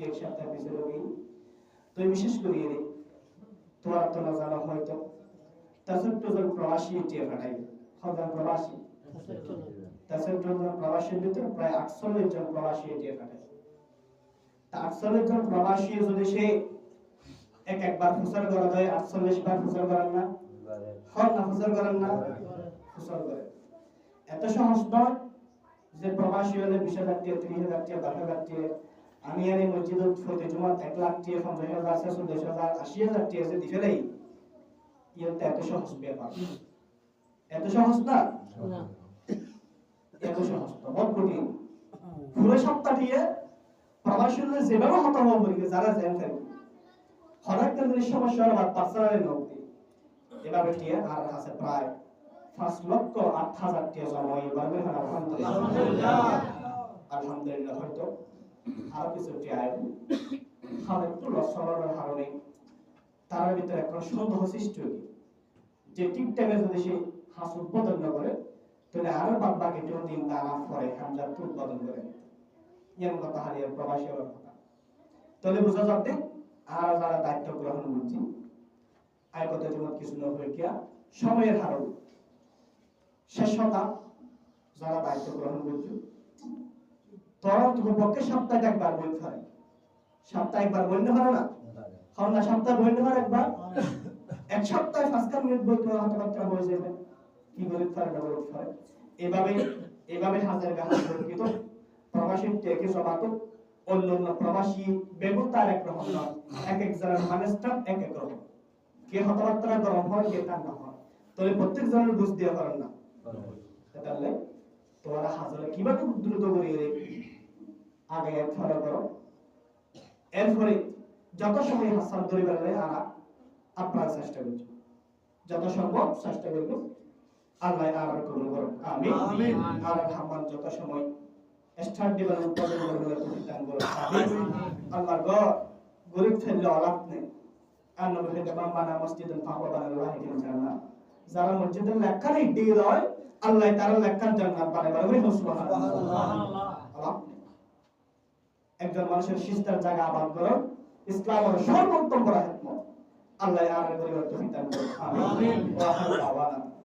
এক সপ্তাহ পিছনে গই তো বিশেষ করে তোমার তো না জানা হয়তো তাসত্তর প্রবাসী টিয়া ফাটাই হাজার প্রবাসী তাসত্তর প্রবাসীর ভিতরে প্রায় 48 জন প্রবাসী টিয়া ফাটাই তা 48 জন প্রবাসী যদি সে একবার ফুসার করা যায় 48 বার ফুসার করেন না হন না ফুসার করেন না ফুসার করেন এত সহজ নয় যে প্রবাসী হলে 20,000 টাকা 30,000 টাকা 10,000 টাকা আমি আর এই মসজিদে প্রতি জুমাত 1 লাখ টাকা 50,000 40,000 80,000 টাকা যে দিবে নাই এটা এত সহজ ব্যাপার এত সহজ না এত সহজ না বহুত কঠিন পুরো সপ্তাহ দিয়ে প্রবাসী হলে যেভাবে হতাম হবে যারা জেন থাকে হঠাৎ করে সমস্যা হওয়ার পার্সোনাল লোক এভাবে টিয়া আর আছে প্রায় 5,08,000 টাকা জমা এভাবে আলহামদুলিল্লাহ আলহামদুলিল্লাহ হয়তো আর কিছু টিয়া খাবে একটু লসলার কারণে তার ভিতরে একটা সন্দেহ সৃষ্টি হয় যে ঠিক টাইমে যদি সে হাস উৎপাদন না করে তাহলে আরো বাকি দিন তারা পরে হামজা উৎপাদন করে এমন কথা হারিয়ে প্রবাসী হওয়ার কথা তাহলে বোঝা যাবে আর যারা দায়িত্ব গ্রহণ করছি আয় কথা যেমন কিছু না হয়ে গিয়া সময়ের হারণ শেষতা যারা দায়িত্ব গ্রহণ করছে তখন তোমার পক্ষে সপ্তাহে একবার বই খায় সপ্তাহে একবার বই না পারে না কারণ না সপ্তাহে বই না একবার এক সপ্তাহে 5 মিনিট বই করে হাতপাত্রা হয়ে যাবে কি বলে পারে না বলে পারে এভাবে হাজার হাজার কিন্তু প্রবাসী থেকে সবাতো অন্যান্য প্রবাসী বেগুতার এক রকম নয় এক জনের মানুষটা এক রকম কে হাতপাত্রা গরম হয় কে ঠান্ডা হয় তবে প্রত্যেক জনের বুঝ দিয়ে পারেন না তাহলে তোমরা হাজারে কিভাবে দ্রুত করিয়ে আগে এক ফলো করো এরপরে যত সময় হাসান পরিবারে আপনার চেষ্টা করছি যত সম্ভব চেষ্টা করব আল্লাহ আর কবুল করুন আমিন আর হামান যত সময় স্টার্ট দিবেন উৎপাদন করবে প্রতিদান করুন আমিন আল্লাহ গরিব ফেললে অলাপ নেই আর নবী হেদাম বানা মসজিদুল ফাহওয়া বানাল্লাহ জান্নাত যারা মসজিদের লেখার দিয়ে দেয় আল্লাহ তার লেখার জান্নাত বানাবে সুবহানাল্লাহ একজন মানুষের সিজদার জায়গা আবাদ করো ইসলামের সর্বোত্তম করা হিকমত আল্লাহ আর পরিবর্তন দান করুন আমিন ওয়া আখিরু দাওয়ানা